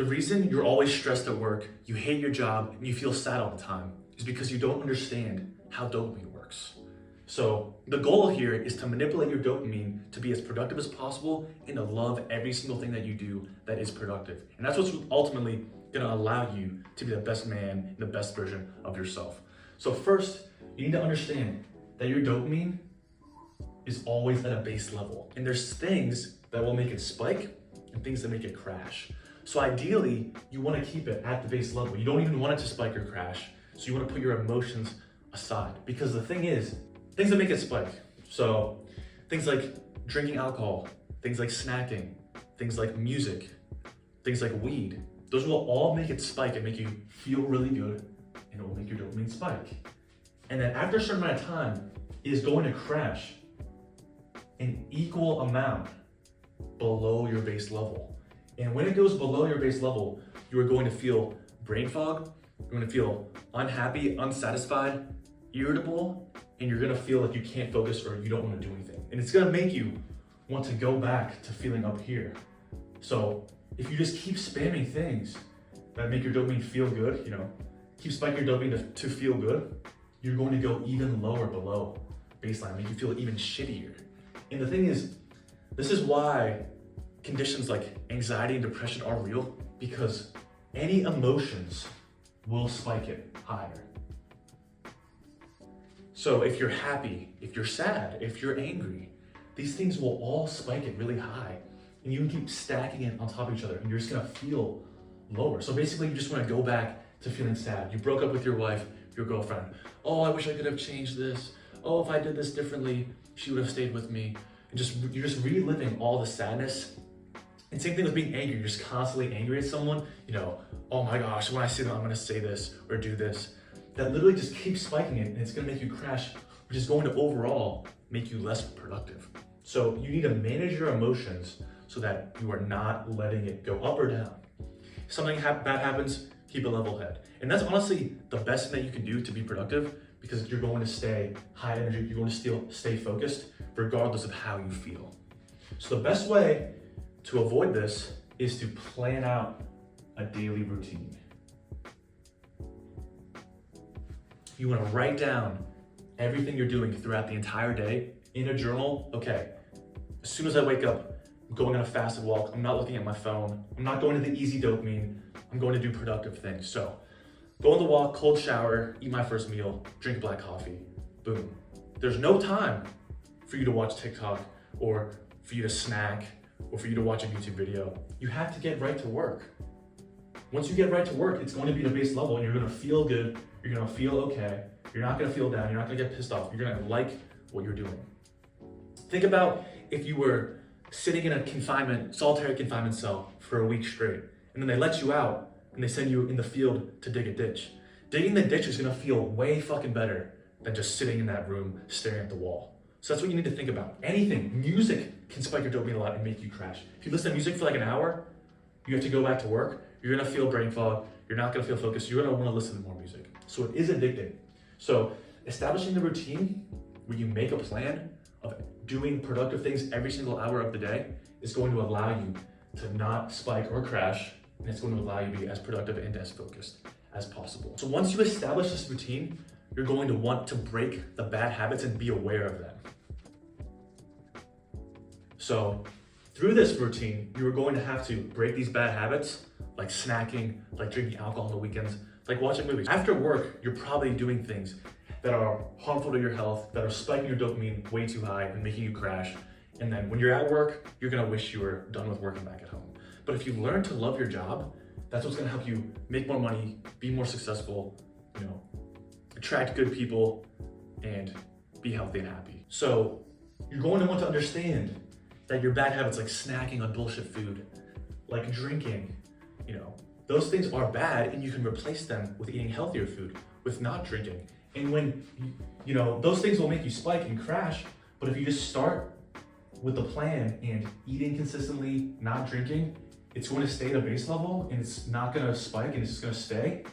The reason you're always stressed at work, you hate your job, and you feel sad all the time is because you don't understand how dopamine works. So the goal here is to manipulate your dopamine to be as productive as possible and to love every single thing that you do that is productive. And that's what's ultimately gonna allow you to be the best man and the best version of yourself. So first, you need to understand that your dopamine is always at a base level. And there's things that will make it spike and things that make it crash. So ideally, you wanna keep it at the base level. You don't even want it to spike or crash. So you wanna put your emotions aside. Because the thing is, things that make it spike. So things like drinking alcohol, things like snacking, things like music, things like weed, those will all make it spike and make you feel really good, and it will make your dopamine spike. And then after a certain amount of time, it is going to crash an equal amount below your base level. And when it goes below your base level, you are going to feel brain fog, you're going to feel unhappy, unsatisfied, irritable, and you're gonna feel like you can't focus or you don't wanna do anything. And it's gonna make you want to go back to feeling up here. So if you just keep spamming things that make your dopamine feel good, keep spiking your dopamine to feel good, you're going to go even lower below baseline, make you feel even shittier. And the thing is, this is why conditions like anxiety and depression are real, because any emotions will spike it higher. So if you're happy, if you're sad, if you're angry, these things will all spike it really high, and you can keep stacking it on top of each other, and you're just gonna feel lower. So basically you just wanna go back to feeling sad. You broke up with your wife, your girlfriend. Oh, I wish I could have changed this. Oh, if I did this differently, she would have stayed with me. And you're just reliving all the sadness. And same thing with being angry. You're just constantly angry at someone. Oh my gosh, when I see them, I'm gonna say this or do this. That literally just keeps spiking it, and it's gonna make you crash, which is going to overall make you less productive. So you need to manage your emotions so that you are not letting it go up or down. If something bad happens, keep a level head. And that's honestly the best thing that you can do to be productive, because you're going to stay high energy, you're going to still stay focused regardless of how you feel. So the best way to avoid this is to plan out a daily routine. You want to write down everything you're doing throughout the entire day in a journal. Okay, as soon as I wake up, I'm going on a fasted walk. I'm not looking at my phone. I'm not going to the easy dopamine. I'm going to do productive things. So go on the walk, cold shower, eat my first meal, drink black coffee, boom. There's no time for you to watch TikTok or for you to snack or for you to watch a YouTube video. You have to get right to work. Once you get right to work, it's going to be the base level, and you're gonna feel good, you're gonna feel okay, you're not gonna feel down, you're not gonna get pissed off, you're gonna like what you're doing. Think about if you were sitting in a solitary confinement cell for a week straight, and then they let you out and they send you in the field to dig a ditch. Digging the ditch is gonna feel way fucking better than just sitting in that room staring at the wall. So that's what you need to think about. Anything, music can spike your dopamine a lot and make you crash. If you listen to music for like an hour, you have to go back to work, you're gonna feel brain fog, you're not gonna feel focused, you're gonna wanna listen to more music. So it is addicting. So establishing the routine where you make a plan of doing productive things every single hour of the day is going to allow you to not spike or crash, and it's going to allow you to be as productive and as focused as possible. So once you establish this routine, you're going to want to break the bad habits and be aware of them. So through this routine, you are going to have to break these bad habits, like snacking, like drinking alcohol on the weekends, like watching movies. After work, you're probably doing things that are harmful to your health, that are spiking your dopamine way too high and making you crash. And then when you're at work, you're gonna wish you were done with work and back at home. But if you learn to love your job, that's what's gonna help you make more money, be more successful, attract good people, and be healthy and happy. So you're going to want to understand that your bad habits like snacking on bullshit food, like drinking, those things are bad, and you can replace them with eating healthier food, with not drinking. And when, those things will make you spike and crash, but if you just start with the plan and eating consistently, not drinking, it's going to stay at a base level and it's not going to spike and it's just going to stay.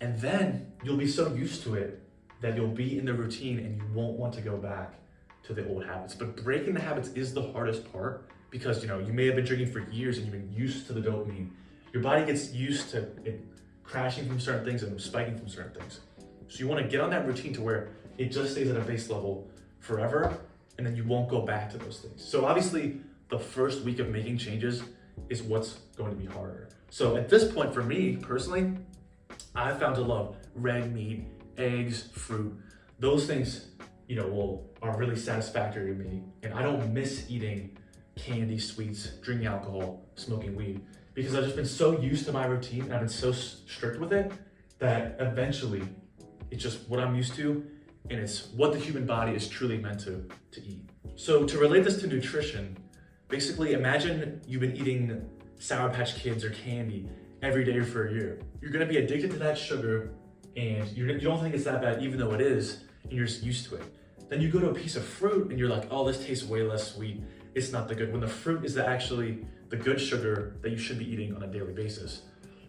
And then you'll be so used to it that you'll be in the routine and you won't want to go back to the old habits. But breaking the habits is the hardest part because, you may have been drinking for years and you've been used to the dopamine. Your body gets used to it crashing from certain things and spiking from certain things. So you want to get on that routine to where it just stays at a base level forever, and then you won't go back to those things. So obviously, the first week of making changes is what's going to be harder. So at this point, for me personally, I found to love red meat, eggs, fruit. Those things, are really satisfactory to me. And I don't miss eating candy, sweets, drinking alcohol, smoking weed, because I've just been so used to my routine and I've been so strict with it that eventually it's just what I'm used to, and it's what the human body is truly meant to eat. So to relate this to nutrition, basically imagine you've been eating Sour Patch Kids or candy every day for a year. You're gonna be addicted to that sugar, and you don't think it's that bad even though it is, and you're just used to it. Then you go to a piece of fruit and you're like, oh, this tastes way less sweet. It's not the good, when the fruit is actually the good sugar that you should be eating on a daily basis.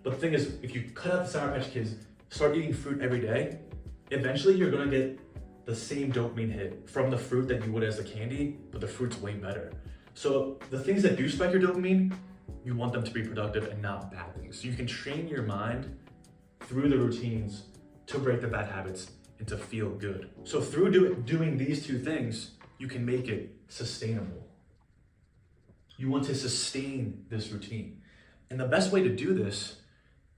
But the thing is, if you cut out the Sour Patch Kids, start eating fruit every day, eventually you're gonna get the same dopamine hit from the fruit that you would as the candy, but the fruit's way better. So the things that do spike your dopamine, you want them to be productive and not bad things. So you can train your mind through the routines to break the bad habits and to feel good. So through doing these two things, you can make it sustainable. You want to sustain this routine. And the best way to do this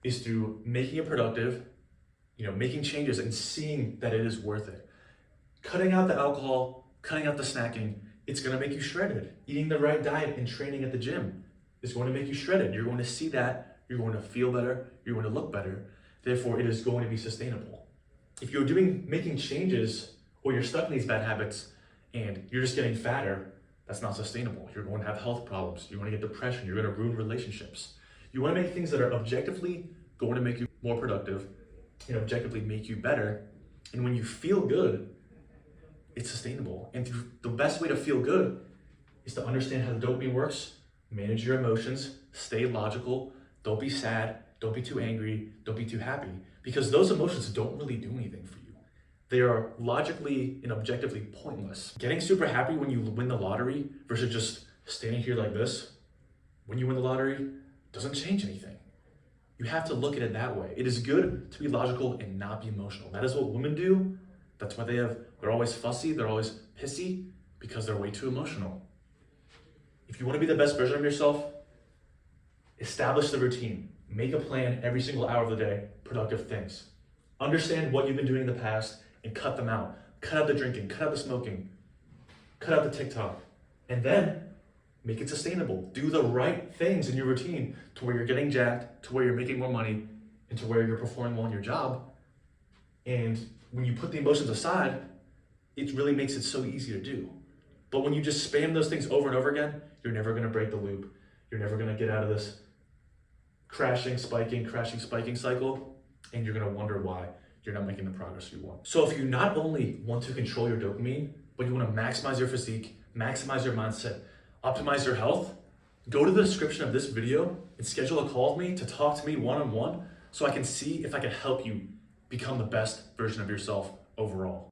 is through making it productive, making changes and seeing that it is worth it. Cutting out the alcohol, cutting out the snacking, it's gonna make you shredded. Eating the right diet and training at the gym is going to make you shredded. You're going to see that, you're going to feel better, you're going to look better. Therefore, it is going to be sustainable. If you're making changes, or you're stuck in these bad habits and you're just getting fatter, that's not sustainable. You're going to have health problems. You're going to get depression. You're going to ruin relationships. You want to make things that are objectively going to make you more productive and objectively make you better. And when you feel good, it's sustainable. And the best way to feel good is to understand how the dopamine works, manage your emotions, stay logical, don't be sad, don't be too angry, don't be too happy, because those emotions don't really do anything for you. They are logically and objectively pointless. Getting super happy when you win the lottery versus just standing here like this when you win the lottery doesn't change anything. You have to look at it that way. It is good to be logical and not be emotional. That is what women do. That's why they're always fussy, they're always pissy, because they're way too emotional. If you want to be the best version of yourself, establish the routine. Make a plan every single hour of the day, productive things. Understand what you've been doing in the past and cut them out. Cut out the drinking, cut out the smoking, cut out the TikTok, and then make it sustainable. Do the right things in your routine to where you're getting jacked, to where you're making more money, and to where you're performing well in your job. And when you put the emotions aside, it really makes it so easy to do. But when you just spam those things over and over again, you're never gonna break the loop. You're never gonna get out of this crashing, spiking cycle, and you're gonna wonder why you're not making the progress you want. So if you not only want to control your dopamine, but you wanna maximize your physique, maximize your mindset, optimize your health, go to the description of this video and schedule a call with me to talk to me one-on-one so I can see if I can help you become the best version of yourself overall.